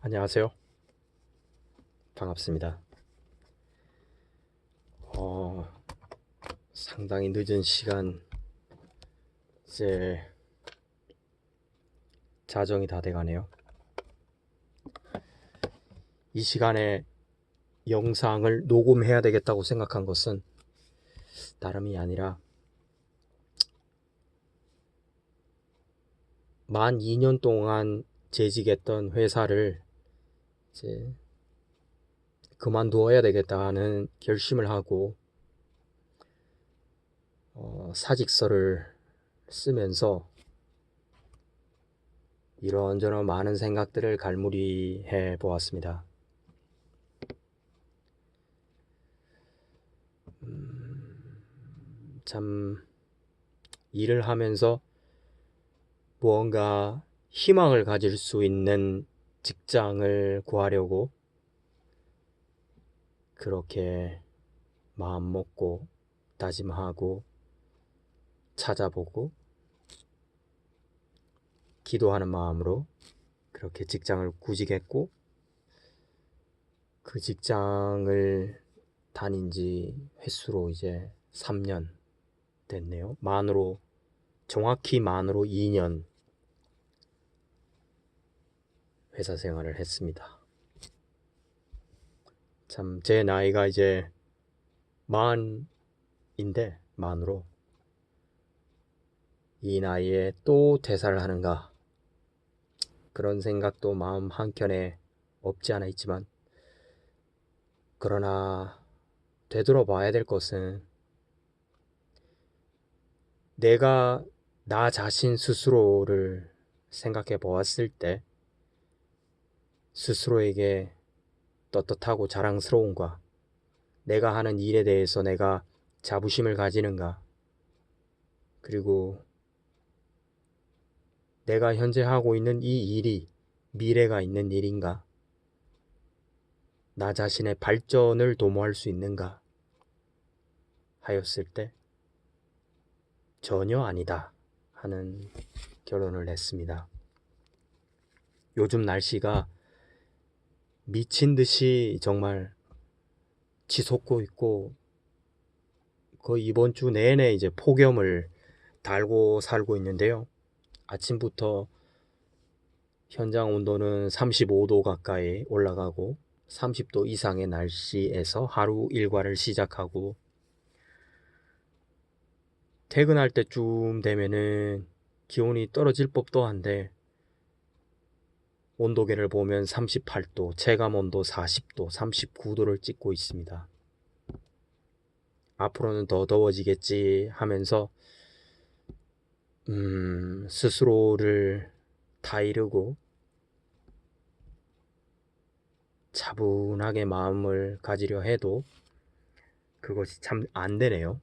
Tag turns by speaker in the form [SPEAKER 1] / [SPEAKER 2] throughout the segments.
[SPEAKER 1] 안녕하세요. 반갑습니다. 상당히 늦은 시간 이제 자정이 다 돼가네요. 이 시간에 영상을 녹음해야 되겠다고 생각한 것은 다름이 아니라 만 2년 동안 재직했던 회사를 이제 그만두어야 되겠다는 결심을 하고 사직서를 쓰면서 이런저런 많은 생각들을 갈무리해 보았습니다. 참 일을 하면서 무언가 희망을 가질 수 있는 직장을 구하려고 그렇게 마음먹고 다짐하고 찾아보고 기도하는 마음으로 그렇게 직장을 구직했고, 그 직장을 다닌 지 횟수로 이제 3년 됐네요. 정확히 만으로 2년 회사 생활을 했습니다. 참 제 나이가 이제 만인데, 만으로 이 나이에 또 퇴사를 하는가, 그런 생각도 마음 한켠에 없지 않아 있지만, 그러나 되돌아봐야 될 것은 내가 나 자신 스스로를 생각해 보았을 때 스스로에게 떳떳하고 자랑스러운가, 내가 하는 일에 대해서 내가 자부심을 가지는가, 그리고 내가 현재 하고 있는 이 일이 미래가 있는 일인가, 나 자신의 발전을 도모할 수 있는가 하였을 때 전혀 아니다 하는 결론을 냈습니다. 요즘 날씨가 미친 듯이 정말 치솟고 있고, 거의 이번 주 내내 이제 폭염을 달고 살고 있는데요. 아침부터 현장 온도는 35도 가까이 올라가고 30도 이상의 날씨에서 하루 일과를 시작하고, 퇴근할 때쯤 되면은 기온이 떨어질 법도 한데 온도계를 보면 38도, 체감온도 40도, 39도를 찍고 있습니다. 앞으로는 더 더워지겠지 하면서 스스로를 다이르고 차분하게 마음을 가지려 해도 그것이 참 안 되네요.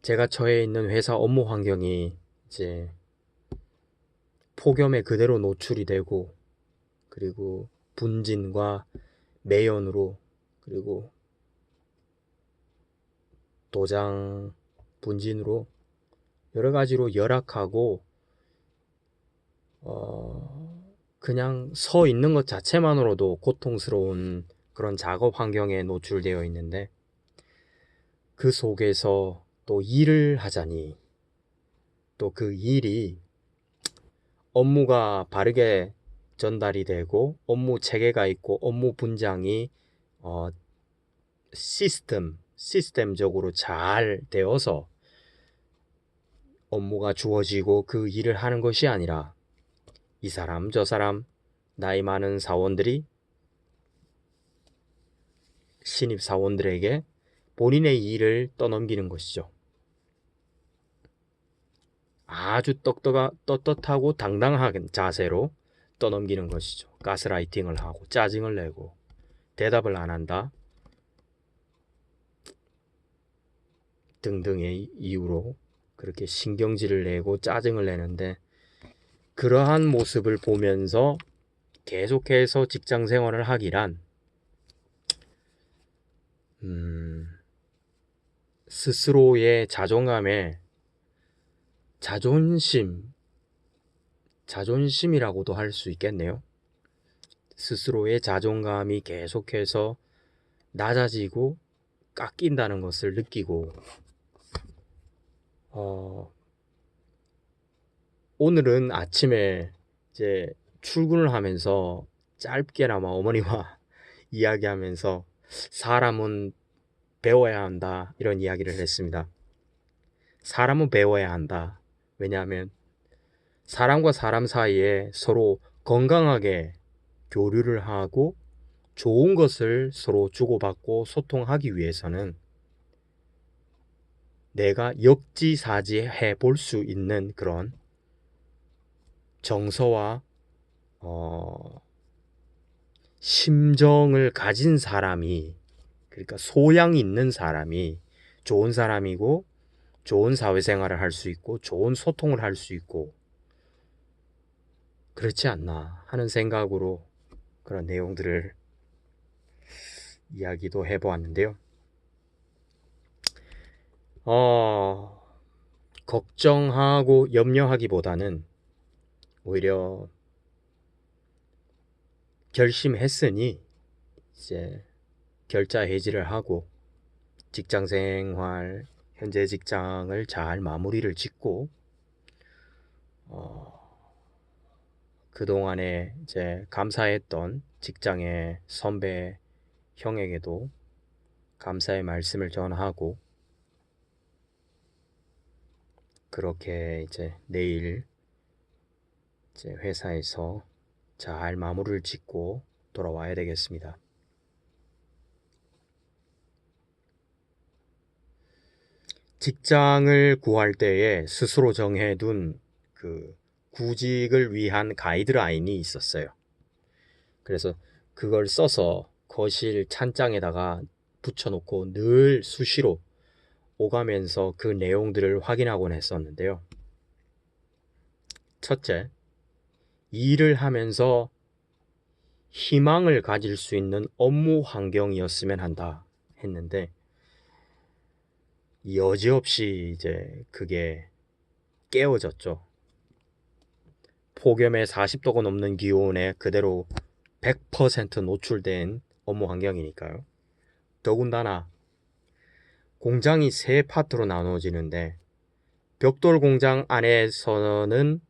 [SPEAKER 1] 제가 처해 있는 회사 업무 환경이 이제 폭염에 그대로 노출이 되고, 그리고 분진과 매연으로, 그리고 도장 분진으로 여러 가지로 열악하고, 그냥 서 있는 것 자체만으로도 고통스러운 그런 작업 환경에 노출되어 있는데, 그 속에서 또 일을 하자니 또 그 일이 업무가 바르게 전달이 되고 업무 체계가 있고 업무 분장이 어, 시스템적으로 잘 되어서 업무가 주어지고 그 일을 하는 것이 아니라 이 사람 저 사람 나이 많은 사원들이 신입 사원들에게 본인의 일을 떠넘기는 것이죠. 아주 떳떳하고 당당한 자세로 떠넘기는 것이죠. 가스라이팅을 하고 짜증을 내고 대답을 안 한다 등등의 이유로 그렇게 신경질을 내고 짜증을 내는데, 그러한 모습을 보면서 계속해서 직장 생활을 하기란 스스로의 자존감에 자존심 자존심이라고도 할 수 있겠네요. 스스로의 자존감이 계속해서 낮아지고 깎인다는 것을 느끼고, 오늘은 아침에 이제 출근을 하면서 짧게나마 어머니와 이야기하면서 사람은 배워야 한다, 이런 이야기를 했습니다. 사람은 배워야 한다. 왜냐하면 사람과 사람 사이에 서로 건강하게 교류를 하고 좋은 것을 서로 주고받고 소통하기 위해서는 내가 역지사지해 볼 수 있는 그런 정서와 심정을 가진 사람이, 그러니까 소양 있는 사람이 좋은 사람이고 좋은 사회생활을 할 수 있고 좋은 소통을 할 수 있고 그렇지 않나 하는 생각으로 그런 내용들을 이야기도 해보았는데요. 걱정하고 염려하기보다는 오히려 결심했으니 이제 결자 해지를 하고 직장생활, 현재 직장을 잘 마무리를 짓고 그동안에 이제 감사했던 직장의 선배 형에게도 감사의 말씀을 전하고, 그렇게 이제 내일 이제 회사에서 잘 마무리를 짓고 돌아와야 되겠습니다. 직장을 구할 때에 스스로 정해둔 그 구직을 위한 가이드라인이 있었어요. 그래서 그걸 써서 거실 찬장에다가 붙여놓고 늘 수시로 오가면서 그 내용들을 확인하곤 했었는데요. 첫째, 일을 하면서 희망을 가질 수 있는 업무 환경이었으면 한다 했는데, 여지없이 이제 그게 깨어졌죠. 폭염에 40도가 넘는 기온에 그대로 100% 노출된 업무 환경이니까요. 더군다나 공장이 세 파트로 나눠지는데, 벽돌 공장 안에서는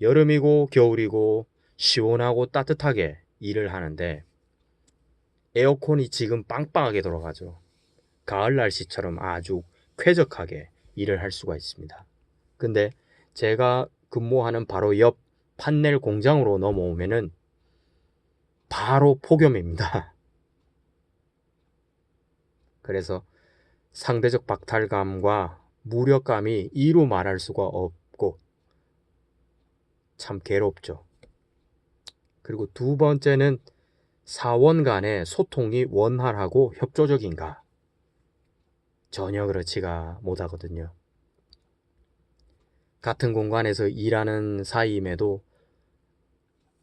[SPEAKER 1] 여름이고 겨울이고 시원하고 따뜻하게 일을 하는데 에어컨이 지금 빵빵하게 돌아가죠. 가을 날씨처럼 아주 쾌적하게 일을 할 수가 있습니다. 근데 제가 근무하는 바로 옆 판넬 공장으로 넘어오면은 바로 폭염입니다. 그래서 상대적 박탈감과 무력감이 이루 말할 수가 없고 참 괴롭죠. 그리고 두 번째는 사원 간의 소통이 원활하고 협조적인가? 전혀 그렇지가 못하거든요. 같은 공간에서 일하는 사이임에도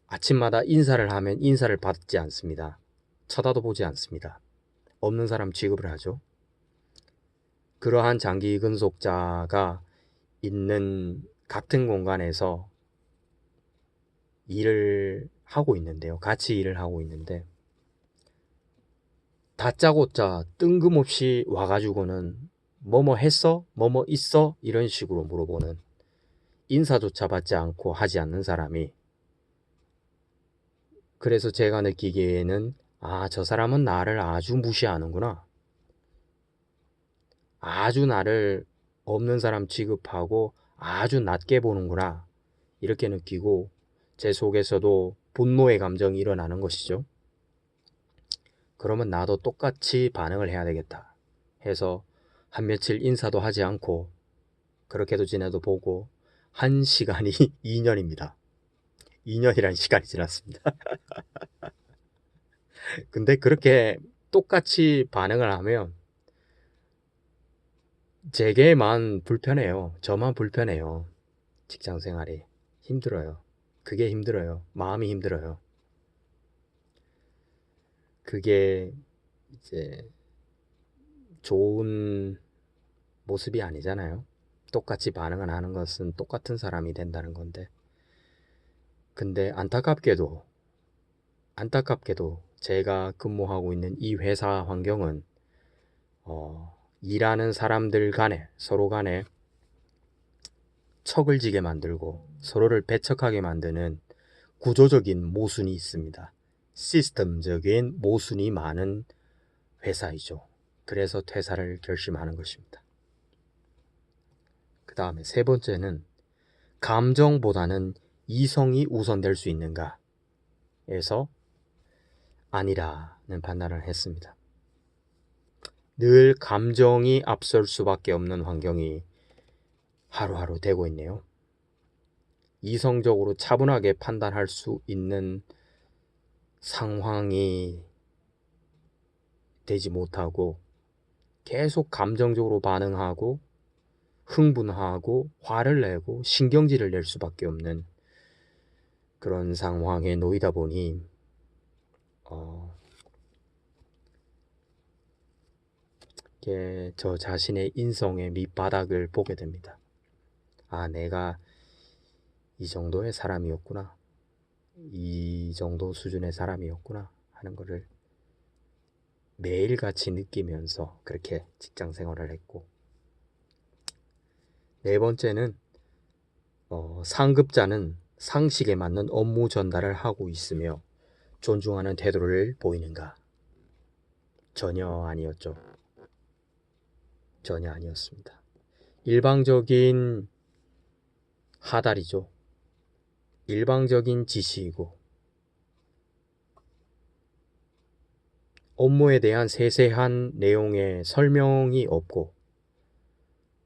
[SPEAKER 1] 아침마다 인사를 하면 인사를 받지 않습니다. 쳐다도 보지 않습니다. 없는 사람 취급을 하죠. 그러한 장기 근속자가 있는 같은 공간에서 일을 하고 있는데요. 같이 일을 하고 있는데 다짜고짜 뜬금없이 와가지고는 뭐뭐 했어? 뭐뭐 있어? 이런 식으로 물어보는, 인사조차 받지 않고 하지 않는 사람이, 그래서 제가 느끼기에는 저 사람은 나를 아주 무시하는구나. 아주 나를 없는 사람 취급하고 아주 낮게 보는구나. 이렇게 느끼고 제 속에서도 분노의 감정이 일어나는 것이죠. 그러면 나도 똑같이 반응을 해야 되겠다 해서 한 며칠 인사도 하지 않고 그렇게도 지내도 보고 한 시간이 2년입니다. 2년이라는 시간이 지났습니다. 근데 그렇게 똑같이 반응을 하면 제게만 불편해요. 저만 불편해요. 직장 생활이 힘들어요. 그게 힘들어요. 마음이 힘들어요. 그게 이제 좋은 모습이 아니잖아요. 똑같이 반응을 하는 것은 똑같은 사람이 된다는 건데, 근데 안타깝게도 제가 근무하고 있는 이 회사 환경은 일하는 사람들 간에 서로 간에 척을 지게 만들고 서로를 배척하게 만드는 구조적인 모순이 있습니다. 시스템적인 모순이 많은 회사이죠. 그래서 퇴사를 결심하는 것입니다. 그 다음에 세 번째는 감정보다는 이성이 우선될 수 있는가 에서 아니라는 판단을 했습니다. 늘 감정이 앞설 수밖에 없는 환경이 하루하루 되고 있네요. 이성적으로 차분하게 판단할 수 있는 상황이 되지 못하고 계속 감정적으로 반응하고 흥분하고 화를 내고 신경질을 낼 수밖에 없는 그런 상황에 놓이다 보니 저 자신의 인성의 밑바닥을 보게 됩니다. 아, 내가 이 정도의 사람이었구나. 이 정도 수준의 사람이었구나 하는 거를 매일같이 느끼면서 그렇게 직장 생활을 했고, 네 번째는 상급자는 상식에 맞는 업무 전달을 하고 있으며 존중하는 태도를 보이는가? 전혀 아니었죠. 전혀 아니었습니다. 일방적인 하달이죠. 일방적인 지시이고 업무에 대한 세세한 내용의 설명이 없고,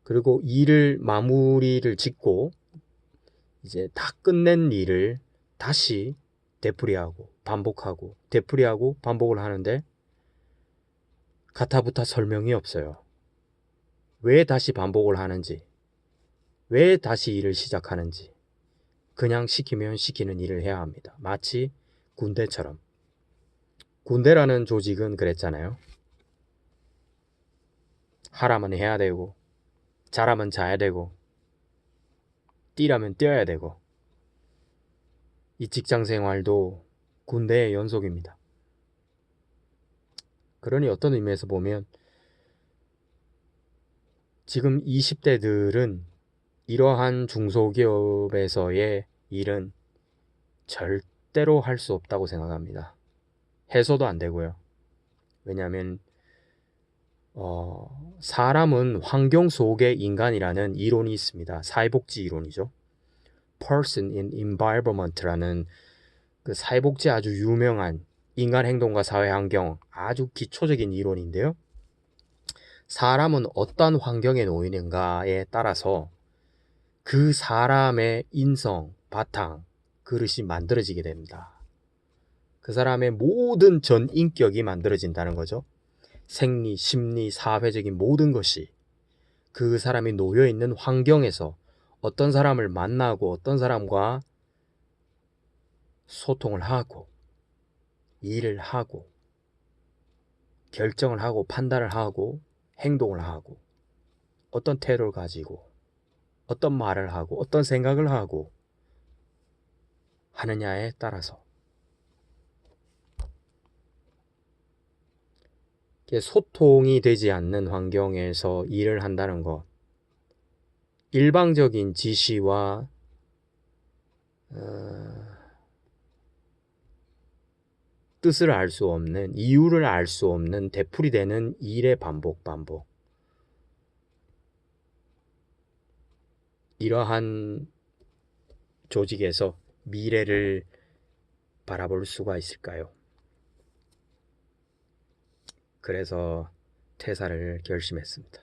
[SPEAKER 1] 그리고 일을 마무리를 짓고 이제 다 끝낸 일을 다시 되풀이하고 반복하고 되풀이하고 반복을 하는데 가타부타 설명이 없어요. 왜 다시 반복을 하는지, 왜 다시 일을 시작하는지. 그냥 시키면 시키는 일을 해야 합니다. 마치 군대처럼. 군대라는 조직은 그랬잖아요. 하라면 해야 되고, 자라면 자야 되고, 뛰라면 뛰어야 되고. 이 직장 생활도 군대의 연속입니다. 그러니 어떤 의미에서 보면 지금 20대들은 이러한 중소기업에서의 일은 절대로 할 수 없다고 생각합니다. 해서도 안 되고요. 왜냐하면 사람은 환경 속의 인간이라는 이론이 있습니다. 사회복지 이론이죠. Person in Environment라는 그 사회복지 아주 유명한 인간 행동과 사회 환경 아주 기초적인 이론인데요. 사람은 어떤 환경에 놓이는가에 따라서 그 사람의 인성, 바탕, 그릇이 만들어지게 됩니다. 그 사람의 모든 전 인격이 만들어진다는 거죠. 생리, 심리, 사회적인 모든 것이 그 사람이 놓여 있는 환경에서 어떤 사람을 만나고 어떤 사람과 소통을 하고 일을 하고 결정을 하고 판단을 하고 행동을 하고 어떤 태도를 가지고 어떤 말을 하고 어떤 생각을 하고 하느냐에 따라서 소통이 되지 않는 환경에서 일을 한다는 것, 일방적인 지시와 뜻을 알 수 없는, 이유를 알 수 없는 되풀이되는 일의 반복. 이러한 조직에서 미래를 바라볼 수가 있을까요? 그래서 퇴사를 결심했습니다.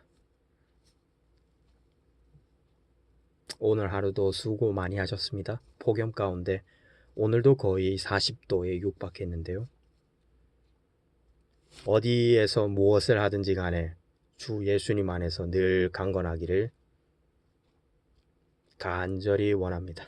[SPEAKER 1] 오늘 하루도 수고 많이 하셨습니다. 폭염 가운데 오늘도 거의 40도에 육박했는데요. 어디에서 무엇을 하든지 간에 주 예수님 안에서 늘 강건하기를 간절히 원합니다.